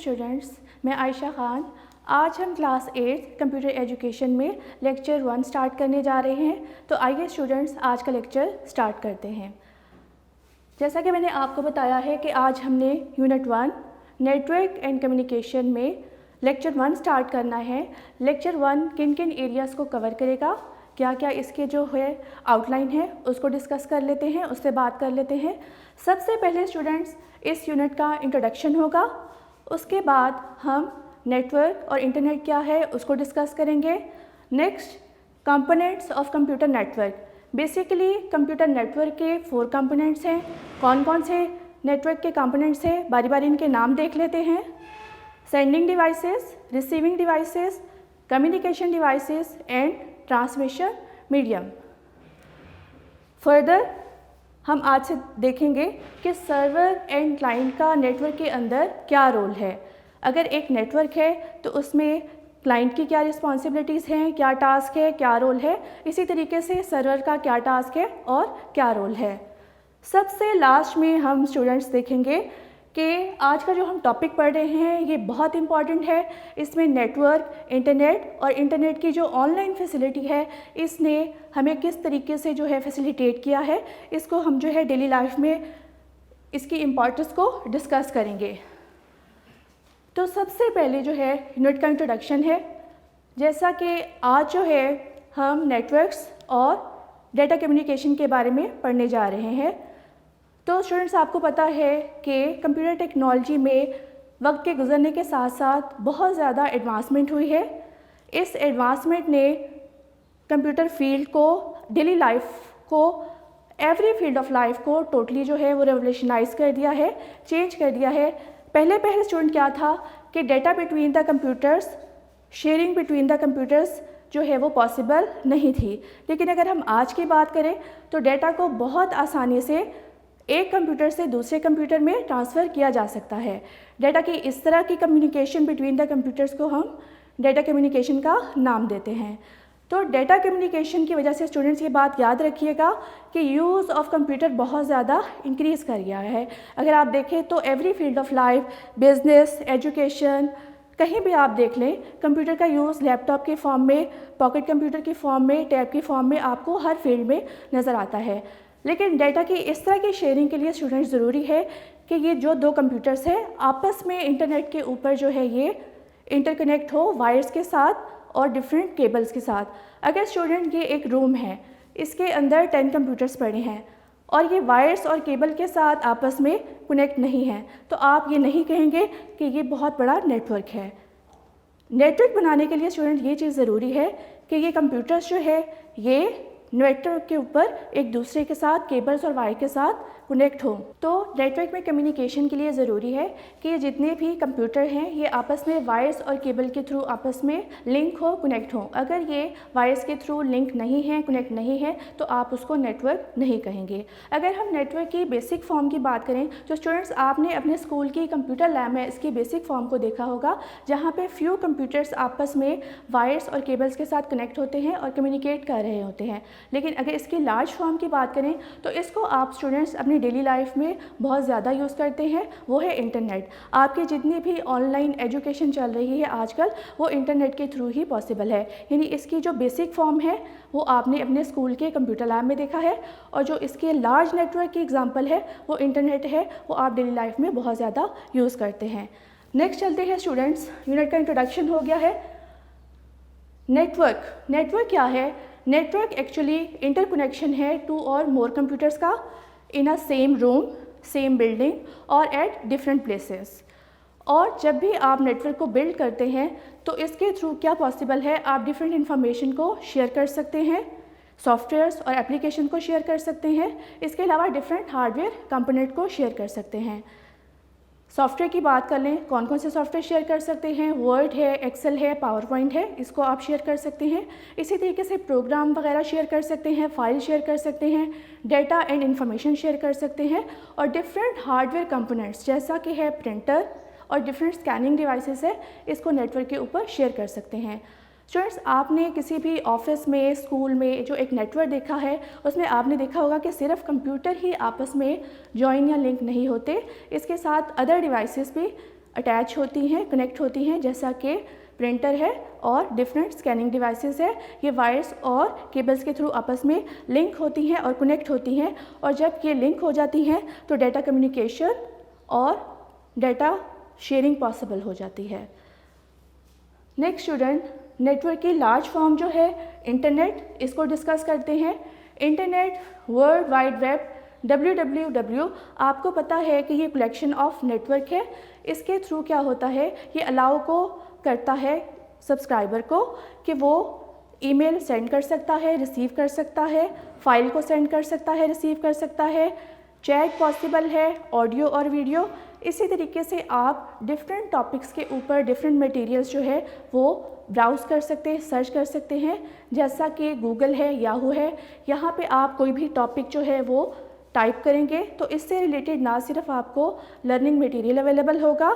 Students, मैं आयशा ख़ान। आज हम क्लास 8 कंप्यूटर एजुकेशन में लेक्चर 1 स्टार्ट करने जा रहे हैं। तो आइए स्टूडेंट्स, आज का लेक्चर स्टार्ट करते हैं। जैसा कि मैंने आपको बताया है कि आज हमने यूनिट 1 नेटवर्क एंड कम्युनिकेशन में लेक्चर 1 स्टार्ट करना है। लेक्चर 1 किन किन एरियाज़ को कवर करेगा, क्या क्या इसके जो है आउटलाइन है उसको डिस्कस कर लेते हैं, उससे बात कर लेते हैं। सबसे पहले स्टूडेंट्स इस यूनिट का इंट्रोडक्शन होगा, उसके बाद हम नेटवर्क और इंटरनेट क्या है उसको डिस्कस करेंगे। Next, components of computer network. Basically computer network के 4 कंपोनेंट्स हैं। कौन कौन से नेटवर्क के कंपोनेंट्स हैं, बारी बारी इनके नाम देख लेते हैं। Sending devices, receiving devices, communication devices and transmission medium. Further हम आज से देखेंगे कि सर्वर एंड क्लाइंट का नेटवर्क के अंदर क्या रोल है। अगर एक नेटवर्क है तो उसमें क्लाइंट की क्या रिस्पॉन्सिबिलिटीज़ हैं, क्या टास्क है, क्या रोल है। इसी तरीके से सर्वर का क्या टास्क है और क्या रोल है। सबसे लास्ट में हम स्टूडेंट्स देखेंगे कि आज का जो हम टॉपिक पढ़ रहे हैं ये बहुत इम्पॉर्टेंट है। इसमें नेटवर्क, इंटरनेट और इंटरनेट की जो ऑनलाइन फैसिलिटी है इसने हमें किस तरीके से जो है फैसिलिटेट किया है, इसको हम जो है डेली लाइफ में इसकी इम्पोर्टेंस को डिस्कस करेंगे। तो सबसे पहले जो है यूनिट का इंट्रोडक्शन है। जैसा कि आज जो है हम नेटवर्क्स और डेटा कम्युनिकेशन के बारे में पढ़ने जा रहे हैं। तो स्टूडेंट्स, आपको पता है कि कंप्यूटर टेक्नोलॉजी में वक्त के गुजरने के साथ साथ बहुत ज़्यादा एडवांसमेंट हुई है। इस एडवांसमेंट ने कंप्यूटर फील्ड को, डेली लाइफ को, एवरी फील्ड ऑफ लाइफ को टोटली जो है वो रेवोल्यूशनाइज कर दिया है, चेंज कर दिया है। पहले स्टूडेंट क्या था कि data between the computers, sharing between the computers जो है वो पॉसिबल नहीं थी। लेकिन अगर हम आज की बात करें तो डेटा को बहुत आसानी से एक कंप्यूटर से दूसरे कंप्यूटर में ट्रांसफ़र किया जा सकता है। डेटा की इस तरह की कम्युनिकेशन बिटवीन द कंप्यूटर्स को हम डेटा कम्युनिकेशन का नाम देते हैं। तो डेटा कम्युनिकेशन की वजह से स्टूडेंट्स ये बात याद रखिएगा कि यूज़ ऑफ कंप्यूटर बहुत ज़्यादा इंक्रीज़ कर गया है। अगर आप देखें तो every field of life, business, education, कहीं भी आप देख लें कंप्यूटर का यूज़ लैपटॉप के फॉर्म में, पॉकेट कंप्यूटर की फॉर्म में, टैब की फॉर्म में आपको हर फील्ड में नज़र आता है। लेकिन डेटा की इस तरह की शेयरिंग के लिए स्टूडेंट्स ज़रूरी है कि ये जो 2 कंप्यूटर्स हैं आपस में इंटरनेट के ऊपर जो है ये इंटरकनेक्ट हो वायर्स के साथ और डिफरेंट केबल्स के साथ। अगर स्टूडेंट, ये एक रूम है, इसके अंदर 10 कंप्यूटर्स पड़े हैं और ये वायर्स और केबल के साथ आपस में कनेक्ट नहीं हैं, तो आप ये नहीं कहेंगे कि ये बहुत बड़ा नेटवर्क है। नेटवर्क बनाने के लिए स्टूडेंट ये चीज़ ज़रूरी है कि ये कंप्यूटर्स जो है ये नेटवर्क के ऊपर एक दूसरे के साथ केबल्स और वायर के साथ कनेक्ट हो। तो नेटवर्क में कम्युनिकेशन के लिए ज़रूरी है कि ये जितने भी कंप्यूटर हैं ये आपस में वायर्स और केबल के थ्रू आपस में लिंक हो, कनेक्ट हो। अगर ये वायर्स के थ्रू लिंक नहीं है, कनेक्ट नहीं है, तो आप उसको नेटवर्क नहीं कहेंगे। अगर हम नेटवर्क की बेसिक फॉर्म की बात करें तो स्टूडेंट्स, आपने अपने स्कूल की कंप्यूटर लैब में इसकी बेसिक फॉर्म को देखा होगा, जहाँ पे फ्यू कंप्यूटर्स आपस में वायर्स और केबल्स के साथ कनेक्ट होते हैं और कम्युनिकेट कर रहे होते हैं। लेकिन अगर इसकी लार्ज फॉर्म की बात करें तो इसको आप स्टूडेंट्स अपनी डेली लाइफ में बहुत ज़्यादा यूज़ करते हैं, वो है इंटरनेट। आपकी जितनी भी ऑनलाइन एजुकेशन चल रही है आजकल वो इंटरनेट के थ्रू ही पॉसिबल है। यानी इसकी जो बेसिक फॉर्म है वो आपने अपने स्कूल के कंप्यूटर लैब में देखा है, और जो इसके लार्ज नेटवर्क की एग्जांपल है वो इंटरनेट है, वो आप डेली लाइफ में बहुत ज़्यादा यूज़ करते हैं। नेक्स्ट चलते हैं स्टूडेंट्स, यूनिट का इंट्रोडक्शन हो गया है। नेटवर्क क्या है? नेटवर्क एक्चुअली इंटरकनेक्शन है 2 और मोर कंप्यूटर्स का in a same room, same building और एट डिफरेंट प्लेसेस। और जब भी आप नेटवर्क को बिल्ड करते हैं तो इसके थ्रू क्या पॉसिबल है, आप डिफरेंट इन्फॉर्मेशन को शेयर कर सकते हैं, सॉफ्टवेयर्स और एप्लीकेशन को शेयर कर सकते हैं। इसके अलावा डिफरेंट हार्डवेयर कंपोनेंट को शेयर कर सकते हैं। सॉफ्टवेयर की बात कर लें, कौन कौन से सॉफ्टवेयर शेयर कर सकते हैं? वर्ड है, एक्सेल है, पावर पॉइंट है, इसको आप शेयर कर सकते हैं। इसी तरीके से प्रोग्राम वगैरह शेयर कर सकते हैं, फाइल शेयर कर सकते हैं, डेटा एंड इन्फॉर्मेशन शेयर कर सकते हैं। और डिफरेंट हार्डवेयर कंपोनेंट्स जैसा कि है प्रिंटर और डिफरेंट स्कैनिंग डिवाइसेस है, इसको नेटवर्क के ऊपर शेयर कर सकते हैं। स्टूडेंट्स, आपने किसी भी ऑफिस में, स्कूल में जो एक नेटवर्क देखा है उसमें आपने देखा होगा कि सिर्फ कंप्यूटर ही आपस में जॉइन या लिंक नहीं होते, इसके साथ अदर डिवाइसेस भी अटैच होती हैं, कनेक्ट होती हैं, जैसा कि प्रिंटर है और डिफरेंट स्कैनिंग डिवाइसेस है। ये वायर्स और केबल्स के थ्रू आपस में लिंक होती हैं और कनेक्ट होती हैं, और जब ये लिंक हो जाती हैं तो डाटा कम्युनिकेशन और डाटा शेयरिंग पॉसिबल हो जाती है। नेक्स्ट स्टूडेंट, नेटवर्क की लार्ज फॉर्म जो है इंटरनेट, इसको डिस्कस करते हैं। Internet, world wide web, www, आपको पता है कि ये कलेक्शन ऑफ नेटवर्क है। इसके थ्रू क्या होता है, ये अलाउ को करता है सब्सक्राइबर को कि वो ईमेल सेंड कर सकता है, रिसीव कर सकता है, फाइल को सेंड कर सकता है, रिसीव कर सकता है, चैट पॉसिबल है, ऑडियो और वीडियो। इसी तरीके से आप डिफरेंट टॉपिक्स के ऊपर डिफरेंट मटेरियल्स जो है वो ब्राउज़ कर सकते हैं, सर्च कर सकते हैं, जैसा कि गूगल है, याहू है। यहाँ पे आप कोई भी टॉपिक जो है वो टाइप करेंगे तो इससे रिलेटेड ना सिर्फ आपको लर्निंग मटेरियल अवेलेबल होगा,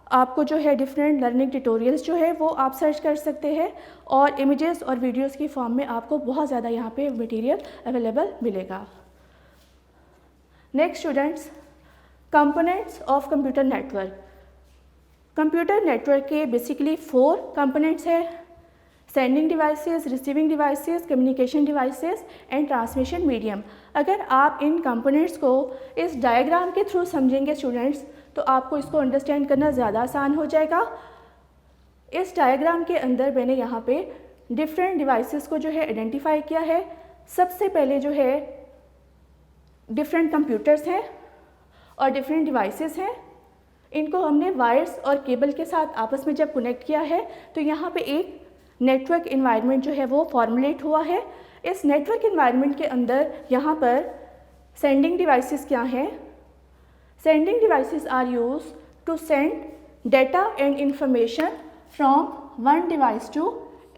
आपको जो है डिफरेंट लर्निंग ट्यूटोरियल्स जो है वो आप सर्च कर सकते हैं, और इमेजेस और वीडियोस की फॉर्म में आपको बहुत ज़्यादा यहाँ पे मटेरियल अवेलेबल मिलेगा। Next students, components of computer network. Computer network के बेसिकली 4 कंपोनेंट्स है: sending devices, receiving devices, communication devices and transmission medium. अगर आप इन कंपोनेंट्स को इस डायग्राम के थ्रू समझेंगे स्टूडेंट्स, तो आपको इसको अंडरस्टैंड करना ज़्यादा आसान हो जाएगा। इस डायग्राम के अंदर मैंने यहाँ पे डिफरेंट डिवाइसेस को जो है आइडेंटिफाई किया है। सबसे पहले जो है डिफरेंट कंप्यूटर्स हैं और डिफरेंट डिवाइसेस हैं। इनको हमने वायर्स और केबल के साथ आपस में जब कनेक्ट किया है तो यहाँ पे एक नेटवर्क इन्वायरमेंट जो है वो फॉर्मुलेट हुआ है। इस नेटवर्क इन्वायरमेंट के अंदर यहाँ पर सेंडिंग डिवाइसेस क्या हैं? Sending devices are used to send data and information from one device to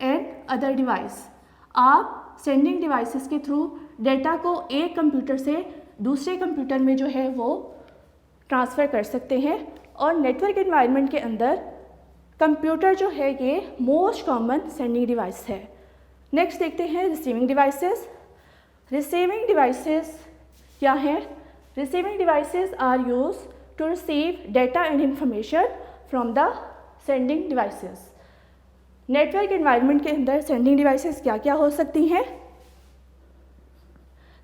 another device. आप सेंडिंग डिवाइसेस के थ्रू डेटा को एक कंप्यूटर से दूसरे कंप्यूटर में जो है वो ट्रांसफ़र कर सकते हैं। और नेटवर्क इन्वायरमेंट के अंदर कंप्यूटर जो है ये मोस्ट कॉमन सेंडिंग डिवाइस है। नेक्स्ट देखते हैं रिसीविंग डिवाइसेस। रिसीविंग डिवाइसेस क्या हैं? Receiving devices are used to receive data and information from the sending devices. Network environment के अंदर सेंडिंग डिवाइसेस क्या क्या हो सकती हैं?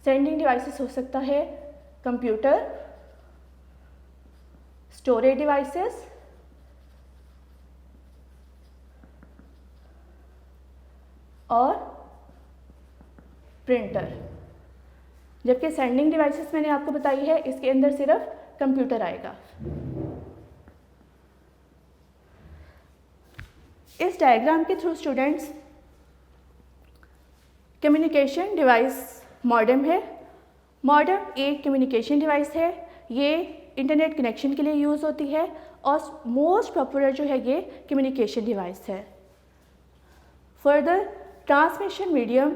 सेंडिंग डिवाइसेस हो सकता है कंप्यूटर, स्टोरेज डिवाइसेस, और प्रिंटर। जबकि सेंडिंग डिवाइसेस मैंने आपको बताई है इसके अंदर सिर्फ कंप्यूटर आएगा। इस डायग्राम के through students communication device modem है। मॉडेम एक कम्युनिकेशन डिवाइस है, ये इंटरनेट कनेक्शन के लिए यूज़ होती है और मोस्ट पॉपुलर जो है ये कम्युनिकेशन डिवाइस है। फर्दर ट्रांसमिशन मीडियम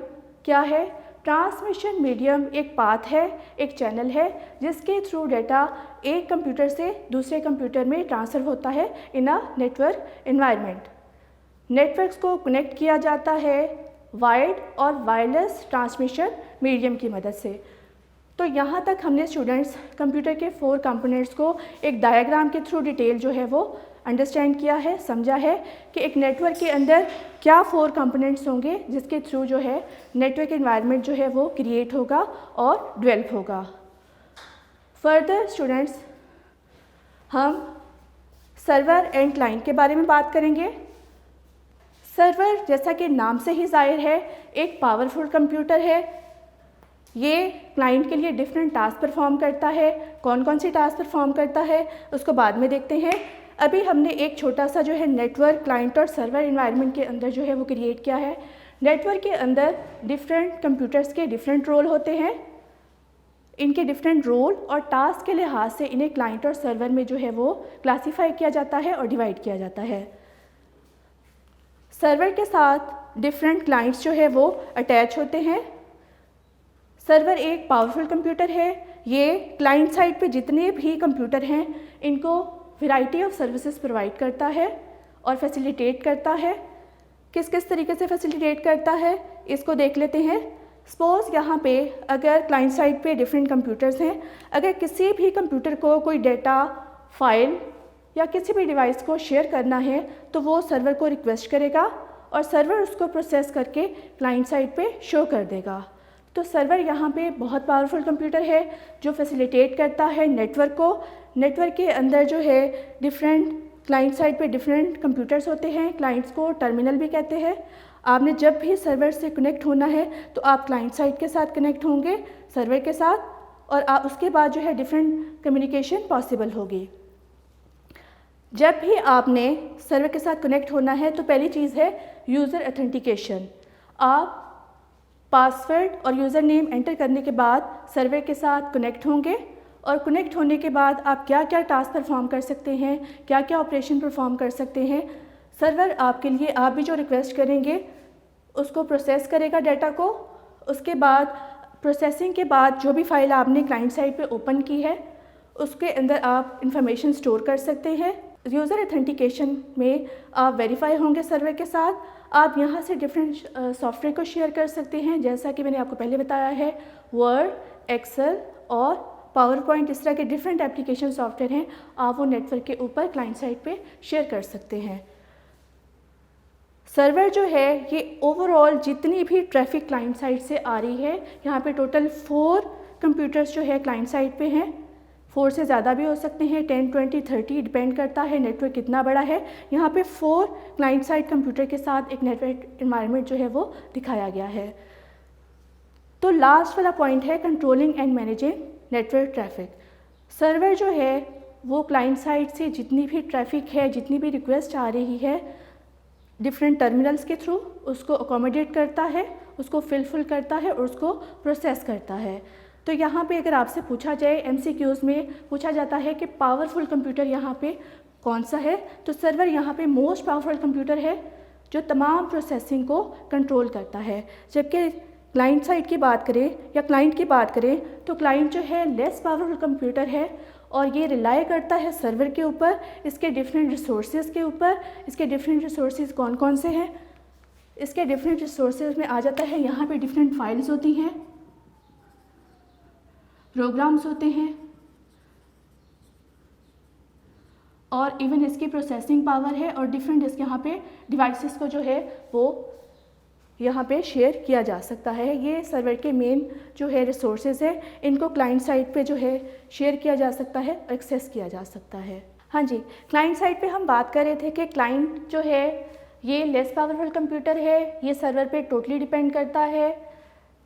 क्या है? ट्रांसमिशन मीडियम एक पाथ है, एक चैनल है जिसके थ्रू डेटा एक कंप्यूटर से दूसरे कंप्यूटर में ट्रांसफ़र होता है इन अ नेटवर्क एनवायरनमेंट। नेटवर्क्स को कनेक्ट किया जाता है वायर्ड और वायरलेस ट्रांसमिशन मीडियम की मदद से। तो यहाँ तक हमने स्टूडेंट्स कंप्यूटर के 4 कंपोनेंट्स को एक डायग्राम के थ्रू डिटेल जो है वो अंडरस्टैंड किया है, समझा है कि एक नेटवर्क के अंदर क्या 4 कंपोनेंट्स होंगे जिसके थ्रू जो है नेटवर्क एनवायरनमेंट जो है वो क्रिएट होगा और डेवलप होगा। फर्दर स्टूडेंट्स हम सर्वर एंड क्लाइंट के बारे में बात करेंगे। सर्वर जैसा कि नाम से ही जाहिर है एक पावरफुल कंप्यूटर है। ये क्लाइंट के लिए डिफरेंट टास्क परफॉर्म करता है। कौन कौन सी टास्क परफॉर्म करता है उसको बाद में देखते हैं। अभी हमने एक छोटा सा जो है नेटवर्क, क्लाइंट और सर्वर एनवायरनमेंट के अंदर जो है वो क्रिएट किया है। नेटवर्क के अंदर डिफरेंट कंप्यूटर्स के डिफरेंट रोल होते हैं। इनके डिफरेंट रोल और टास्क के लिहाज से इन्हें क्लाइंट और सर्वर में जो है वो क्लासीफाई किया जाता है और डिवाइड किया जाता है। सर्वर के साथ डिफरेंट क्लाइंट्स जो है वो अटैच होते हैं। सर्वर एक पावरफुल कंप्यूटर है। ये क्लाइंट साइड पे जितने भी कंप्यूटर हैं इनको वैरायटी ऑफ सर्विसेज प्रोवाइड करता है और फैसिलिटेट करता है। किस किस तरीके से फैसिलिटेट करता है इसको देख लेते हैं। सपोज़ यहाँ पे अगर क्लाइंट साइड पे डिफरेंट कंप्यूटर्स हैं, अगर किसी भी कंप्यूटर को कोई डेटा, फाइल या किसी भी डिवाइस को शेयर करना है तो वो सर्वर को रिक्वेस्ट करेगा और सर्वर उसको प्रोसेस करके क्लाइंट साइड पे शो कर देगा। तो सर्वर यहाँ पे बहुत पावरफुल कंप्यूटर है जो फैसिलिटेट करता है नेटवर्क को। नेटवर्क के अंदर जो है डिफरेंट क्लाइंट साइड पे डिफरेंट कंप्यूटर्स होते हैं, क्लाइंट्स को टर्मिनल भी कहते हैं। आपने जब भी सर्वर से कनेक्ट होना है तो आप क्लाइंट साइड के साथ कनेक्ट होंगे सर्वर के साथ, और आप उसके बाद जो है डिफरेंट कम्युनिकेशन पॉसिबल होगी। जब भी आपने सर्वर के साथ कनेक्ट होना है तो पहली चीज़ है यूज़र ऑथेंटिकेशन। आप पासवर्ड और यूज़र नेम एंटर करने के बाद सर्वर के साथ कनेक्ट होंगे, और कनेक्ट होने के बाद आप क्या क्या टास्क परफॉर्म कर सकते हैं, क्या क्या ऑपरेशन परफॉर्म कर सकते हैं। सर्वर आपके लिए आप भी जो रिक्वेस्ट करेंगे उसको प्रोसेस करेगा डाटा को। उसके बाद प्रोसेसिंग के बाद जो भी फाइल आपने क्लाइंट साइड पे ओपन की है उसके अंदर आप इंफॉर्मेशन स्टोर कर सकते हैं। यूज़र ऑथेंटिकेशन में आप वेरीफाई होंगे सर्वर के साथ। आप यहाँ से डिफरेंट सॉफ्टवेयर को शेयर कर सकते हैं, जैसा कि मैंने आपको पहले बताया है वर्ड, एक्सेल और पावर पॉइंट, इस तरह के डिफरेंट एप्लीकेशन सॉफ्टवेयर हैं, आप वो नेटवर्क के ऊपर क्लाइंट साइड पे शेयर कर सकते हैं। सर्वर जो है ये ओवरऑल जितनी भी ट्रैफिक क्लाइंट साइड से आ रही है, यहाँ पे टोटल 4 कंप्यूटर्स जो है क्लाइंट साइड पे हैं। 4 से ज़्यादा भी हो सकते हैं, 10, 20, 30 डिपेंड करता है नेटवर्क कितना बड़ा है। यहाँ पे 4 क्लाइंट साइड कंप्यूटर के साथ एक नेटवर्क एनवायरनमेंट जो है वो दिखाया गया है। तो लास्ट वाला पॉइंट है controlling and managing network traffic. Server जो है वो क्लाइंट साइड से जितनी भी ट्रैफिक है, जितनी भी रिक्वेस्ट आ रही है डिफरेंट टर्मिनल्स के थ्रू उसको अकोमोडेट करता है, उसको फिलफिल करता है और उसको प्रोसेस करता है। तो यहाँ पे अगर आपसे पूछा जाए MCQs में पूछा जाता है कि पावरफुल कंप्यूटर यहाँ पे कौन सा है, तो सर्वर यहाँ पे मोस्ट पावरफुल कंप्यूटर है जो तमाम प्रोसेसिंग को कंट्रोल करता है। जबकि क्लाइंट साइड की बात करें या क्लाइंट की बात करें तो क्लाइंट जो है लेस पावरफुल कंप्यूटर है और ये रिलाई करता है सर्वर के ऊपर, इसके डिफरेंट रिसोर्सेज के ऊपर। इसके डिफरेंट रिसोर्सेज कौन कौन से हैं? इसके डिफरेंट रिसोर्सेज में आ जाता है यहाँ पे डिफरेंट फाइल्स होती हैं, प्रोग्राम्स होते हैं और इवन इसकी प्रोसेसिंग पावर है और डिफरेंट इसके यहाँ पे डिवाइसेस को जो है वो यहाँ पे शेयर किया जा सकता है। ये सर्वर के मेन जो है रिसोर्सेज है, इनको क्लाइंट साइड पे जो है शेयर किया जा सकता है, एक्सेस किया जा सकता है। हाँ जी, क्लाइंट साइड पे हम बात कर रहे थे कि क्लाइंट जो है ये लेस पावरफुल कंप्यूटर है, ये सर्वर पे टोटली डिपेंड करता है।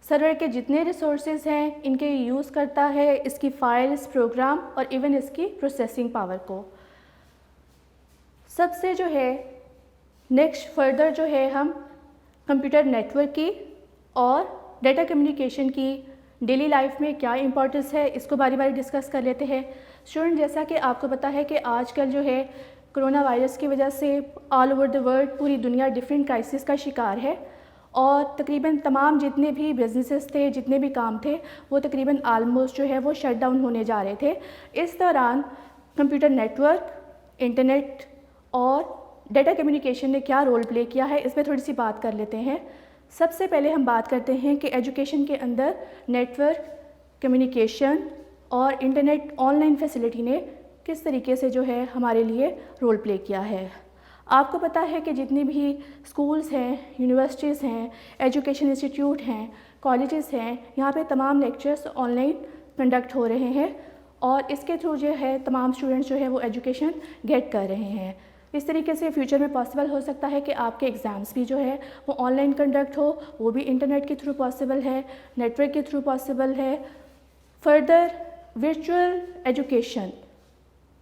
सर्वर के जितने रिसोर्सेज हैं इनके यूज़ करता है, इसकी फाइल्स, प्रोग्राम और इवन इसकी प्रोसेसिंग पावर को। सबसे जो है नेक्स्ट फर्दर जो है हम कंप्यूटर नेटवर्क की और डेटा कम्युनिकेशन की डेली लाइफ में क्या इंपॉर्टेंस है इसको बारी बारी डिस्कस कर लेते हैं। स्टूडेंट, जैसा कि आपको पता है कि आजकल जो है कोरोना वायरस की वजह से ऑल ओवर द वर्ल्ड पूरी दुनिया डिफरेंट क्राइसिस का शिकार है और तकरीबन तमाम जितने भी बिजनेसेस थे, जितने भी काम थे, वो तकरीबन आलमोस्ट जो है वो शट डाउन होने जा रहे थे। इस दौरान कंप्यूटर नेटवर्क, इंटरनेट और डेटा कम्युनिकेशन ने क्या रोल प्ले किया है, इस पर थोड़ी सी बात कर लेते हैं। सबसे पहले हम बात करते हैं कि एजुकेशन के अंदर नेटवर्क, कम्युनिकेशन और इंटरनेट ऑनलाइन फैसिलिटी ने किस तरीके से जो है हमारे लिए रोल प्ले किया है। आपको पता है कि जितनी भी स्कूल्स हैं, यूनिवर्सिटीज़ हैं, एजुकेशन इंस्टीट्यूट हैं, कॉलेजेस हैं, यहाँ पे तमाम लेक्चर्स ऑनलाइन कंडक्ट हो रहे हैं और इसके थ्रू जो है तमाम स्टूडेंट्स जो है वो एजुकेशन गेट कर रहे हैं। इस तरीके से फ्यूचर में पॉसिबल हो सकता है कि आपके एग्ज़ाम्स भी जो है वो ऑनलाइन कंडक्ट हो, वो भी इंटरनेट के थ्रू पॉसिबल है, नेटवर्क के थ्रू पॉसिबल है। फर्दर वर्चुअल एजुकेशन,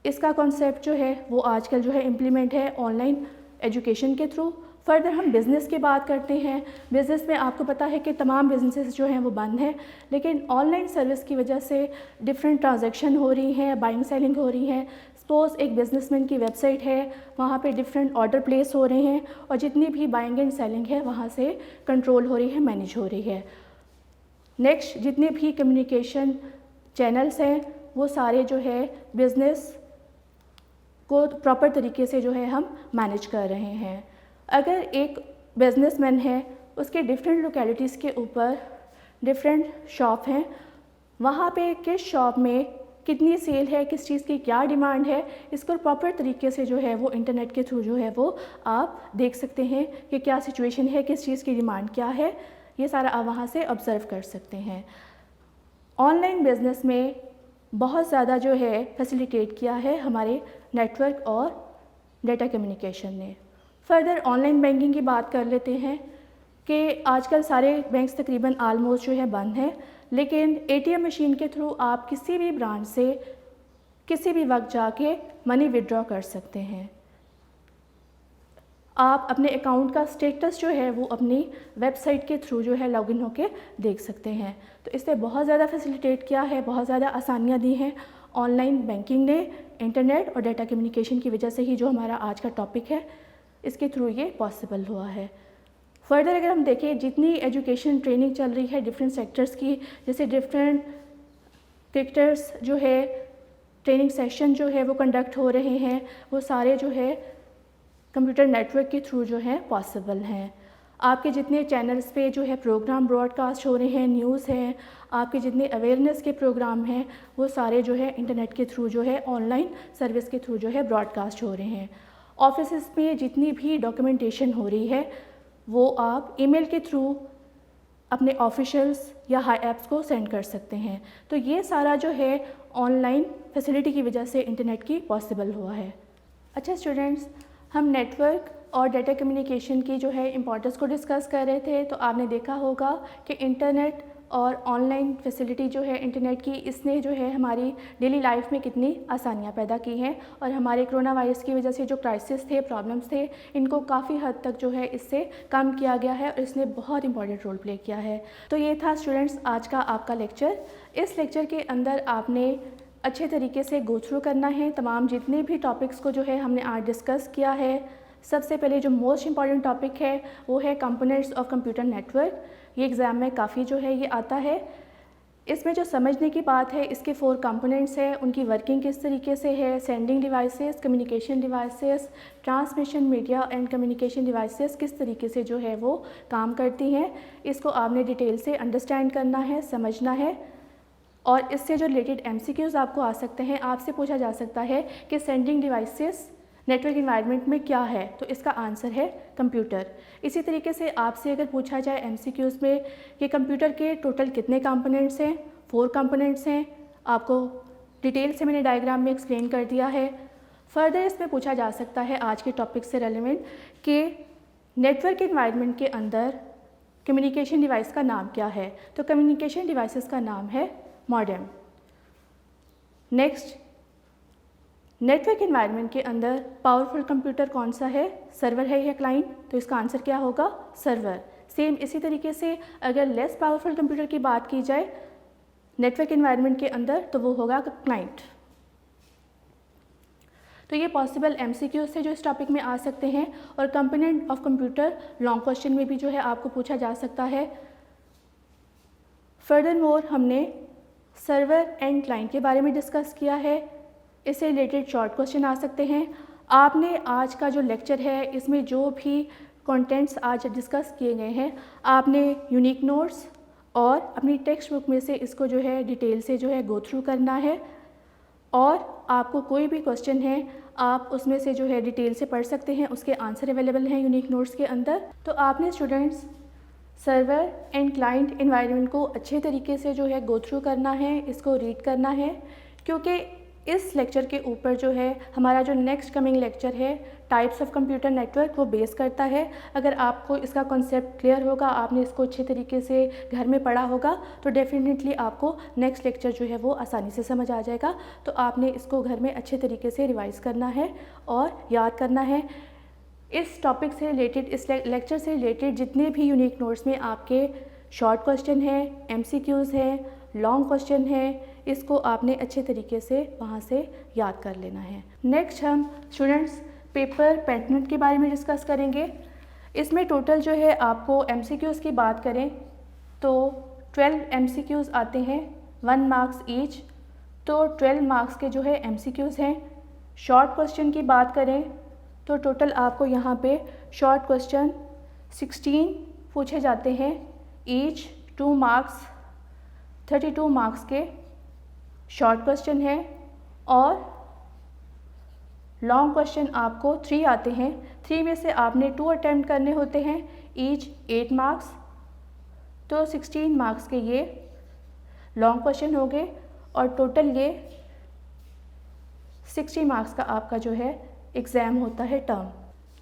इसका कॉन्सेप्ट जो है वो आजकल जो है इम्प्लीमेंट है ऑनलाइन एजुकेशन के थ्रू। फर्दर हम बिज़नेस की बात करते हैं। बिज़नेस में आपको पता है कि तमाम बिजनेसेस जो हैं वो बंद हैं, लेकिन ऑनलाइन सर्विस की वजह से डिफरेंट ट्रांजैक्शन हो रही हैं, बाइंग सेलिंग हो रही हैं। सपोज़ एक बिजनेसमैन की वेबसाइट है, वहाँ पे डिफरेंट ऑर्डर प्लेस हो रहे हैं और जितनी भी बाइंग एंड सेलिंग है वहाँ से कंट्रोल हो रही है, मैनेज हो रही है। नेक्स्ट, जितने भी कम्युनिकेशन चैनल्स हैं वो सारे जो है बिज़नेस को प्रॉपर तरीके से जो है हम मैनेज कर रहे हैं। अगर एक बिजनेसमैन है, उसके डिफरेंट लोकेलिटीज़ के ऊपर डिफरेंट शॉप हैं, वहाँ पे किस शॉप में कितनी सेल है, किस चीज़ की क्या डिमांड है, इसको प्रॉपर तरीके से जो है वो इंटरनेट के थ्रू जो है वो आप देख सकते हैं कि क्या सिचुएशन है, किस चीज़ की डिमांड क्या है, ये सारा आप वहाँ से ऑब्ज़र्व कर सकते हैं। ऑनलाइन बिज़नेस में बहुत ज़्यादा जो है फैसिलिटेट किया है हमारे नेटवर्क और डेटा कम्युनिकेशन ने। फर्दर ऑनलाइन बैंकिंग की बात कर लेते हैं कि आजकल सारे बैंक्स तकरीबन आलमोस्ट जो है बंद हैं, लेकिन एटीएम मशीन के थ्रू आप किसी भी ब्रांच से किसी भी वक्त जाके मनी विड्रॉ कर सकते हैं। आप अपने अकाउंट का स्टेटस जो है वो अपनी वेबसाइट के थ्रू जो है लॉगिन होके देख सकते हैं। तो इससे बहुत ज़्यादा फैसिलिटेट किया है, बहुत ज़्यादा आसानियाँ दी हैं ऑनलाइन बैंकिंग ने। इंटरनेट और डेटा कम्युनिकेशन की वजह से ही जो हमारा आज का टॉपिक है इसके थ्रू ये पॉसिबल हुआ है। फर्दर अगर हम देखें, जितनी एजुकेशन ट्रेनिंग चल रही है डिफरेंट सेक्टर्स की, जैसे डिफरेंट क्रिकेटर्स जो है ट्रेनिंग सेशन जो है वो कंडक्ट हो रहे हैं, वो सारे जो है कंप्यूटर नेटवर्क के थ्रू जो है पॉसिबल हैं। आपके जितने चैनल्स पे जो है प्रोग्राम ब्रॉडकास्ट हो रहे हैं, न्यूज़ हैं, आपके जितने अवेयरनेस के प्रोग्राम हैं, वो सारे जो है इंटरनेट के थ्रू जो है ऑनलाइन सर्विस के थ्रू जो है ब्रॉडकास्ट हो रहे हैं। ऑफिस में जितनी भी डॉक्यूमेंटेशन हो रही है वो आप ईमेल के थ्रू अपने ऑफिशियल्स या हाई एप्स को सेंड कर सकते हैं। तो ये सारा जो है ऑनलाइन फैसिलिटी की वजह से इंटरनेट की पॉसिबल हुआ है। अच्छा स्टूडेंट्स, हम नेटवर्क और डेटा कम्युनिकेशन की जो है इम्पोर्टेंस को डिस्कस कर रहे थे। तो आपने देखा होगा कि इंटरनेट और ऑनलाइन फैसिलिटी जो है इंटरनेट की, इसने जो है हमारी डेली लाइफ में कितनी आसानियाँ पैदा की हैं, और हमारे कोरोना वायरस की वजह से जो क्राइसिस थे, प्रॉब्लम्स थे, इनको काफ़ी हद तक जो है इससे कम किया गया है और इसने बहुत इंपॉर्टेंट रोल प्ले किया है। तो ये था स्टूडेंट्स आज का आपका लेक्चर। इस लेक्चर के अंदर आपने अच्छे तरीके से गो थ्रू करना है तमाम जितने भी टॉपिक्स को जो है हमने आज डिस्कस किया है। सबसे पहले जो मोस्ट इम्पॉर्टेंट टॉपिक है वो है कंपोनेंट्स ऑफ कंप्यूटर नेटवर्क। ये एग्ज़ाम में काफ़ी जो है ये आता है। इसमें जो समझने की बात है, इसके 4 कंपोनेंट्स हैं, उनकी वर्किंग किस तरीके से है, sending devices, communication devices, transmission media and communication devices किस तरीके से जो है वो काम करती हैं, इसको आपने डिटेल से अंडरस्टैंड करना है, समझना है। और इससे जो रिलेटेड MCQs आपको आ सकते हैं, आपसे पूछा जा सकता है कि सेंडिंग डिवाइसेस नेटवर्क इन्वायरमेंट में क्या है, तो इसका आंसर है कंप्यूटर। इसी तरीके से आपसे अगर पूछा जाए MCQs में कि कंप्यूटर के टोटल कितने कंपोनेंट्स हैं, 4 कंपोनेंट्स हैं, आपको डिटेल से मैंने डायग्राम में एक्सप्लेन कर दिया है। फर्दर इसमें पूछा जा सकता है आज के टॉपिक से रेलेवेंट कि नेटवर्क इन्वायरमेंट के अंदर कम्युनिकेशन डिवाइस का नाम क्या है, तो कम्युनिकेशन डिवाइसेस का नाम है मॉडेम। नेक्स्ट, नेटवर्क इन्वायरमेंट के अंदर पावरफुल कंप्यूटर कौन सा है, सर्वर है या क्लाइंट, तो इसका आंसर क्या होगा, सर्वर। सेम इसी तरीके से अगर लेस पावरफुल कंप्यूटर की बात की जाए नेटवर्क इन्वायरमेंट के अंदर, तो वो होगा क्लाइंट। तो ये पॉसिबल MCQs से जो इस टॉपिक में आ सकते हैं। और component of computer long question में भी जो है आपको पूछा जा सकता है। फर्दर मोर हमने सर्वर एंड क्लाइंट के बारे में डिस्कस किया है, इससे रिलेटेड शॉर्ट क्वेश्चन आ सकते हैं। आपने आज का जो लेक्चर है इसमें जो भी कंटेंट्स आज डिस्कस किए गए हैं, आपने यूनिक नोट्स और अपनी टेक्स्ट बुक में से इसको जो है डिटेल से जो है गो थ्रू करना है। और आपको कोई भी क्वेश्चन है आप उसमें से जो है डिटेल से पढ़ सकते हैं, उसके आंसर अवेलेबल हैं यूनिक नोट्स के अंदर। तो आपने students server and client environment को अच्छे तरीके से जो है गो थ्रू करना है, इसको रीड करना है, क्योंकि इस लेक्चर के ऊपर जो है हमारा जो नेक्स्ट कमिंग लेक्चर है टाइप्स ऑफ कंप्यूटर नेटवर्क वो बेस करता है। अगर आपको इसका कॉन्सेप्ट क्लियर होगा, आपने इसको अच्छे तरीके से घर में पढ़ा होगा, तो डेफिनेटली आपको नेक्स्ट लेक्चर जो है वो आसानी से समझ आ जाएगा। तो आपने इसको घर में अच्छे तरीके से रिवाइज़ करना है और याद करना है। इस टॉपिक से रिलेटेड, इस लेक्चर से रिलेटेड जितने भी यूनिक नोट्स में आपके शॉर्ट क्वेश्चन हैं, MCQs हैं, लॉन्ग क्वेश्चन है, इसको आपने अच्छे तरीके से वहाँ से याद कर लेना है। नेक्स्ट हम स्टूडेंट्स पेपर पैटर्न के बारे में डिस्कस करेंगे। इसमें टोटल जो है आपको MCQs की बात करें तो 12 MCQs आते हैं, 1 मार्क्स ईच, तो 12 मार्क्स के जो है MCQs हैं। शॉर्ट क्वेश्चन की बात करें तो टोटल आपको यहाँ पे शॉर्ट क्वेश्चन 16 पूछे जाते हैं, ईच 2 मार्क्स, 32 मार्क्स के शॉर्ट क्वेश्चन है और लॉन्ग क्वेश्चन आपको 3 आते हैं। 3 में से आपने 2 अटैम्प्ट करने होते हैं, ईच 8 मार्क्स, तो 16 मार्क्स के ये लॉन्ग क्वेश्चन हो गए और टोटल ये 60 मार्क्स का आपका जो है एग्ज़ाम होता है टर्म।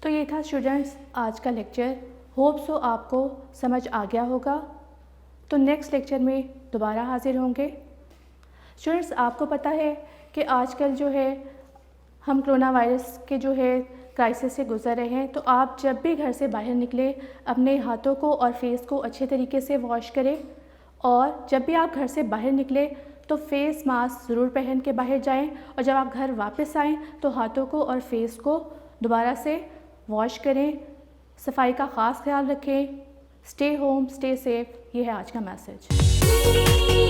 तो ये था स्टूडेंट्स आज का लेक्चर। होप सो आपको समझ आ गया होगा। तो नेक्स्ट लेक्चर में दोबारा हाजिर होंगे। स्टूडेंट्स आपको पता है कि आजकल जो है हम कोरोना वायरस के जो है क्राइसिस से गुज़र रहे हैं, तो आप जब भी घर से बाहर निकले अपने हाथों को और फेस को अच्छे तरीके से वॉश करें और जब भी आप घर से बाहर निकले तो फेस मास्क ज़रूर पहन के बाहर जाएं और जब आप घर वापस आएँ तो हाथों को और फेस को दोबारा से वॉश करें। सफाई का ख़ास ख्याल रखें। स्टे होम, स्टे सेफ, ये है आज का मैसेज।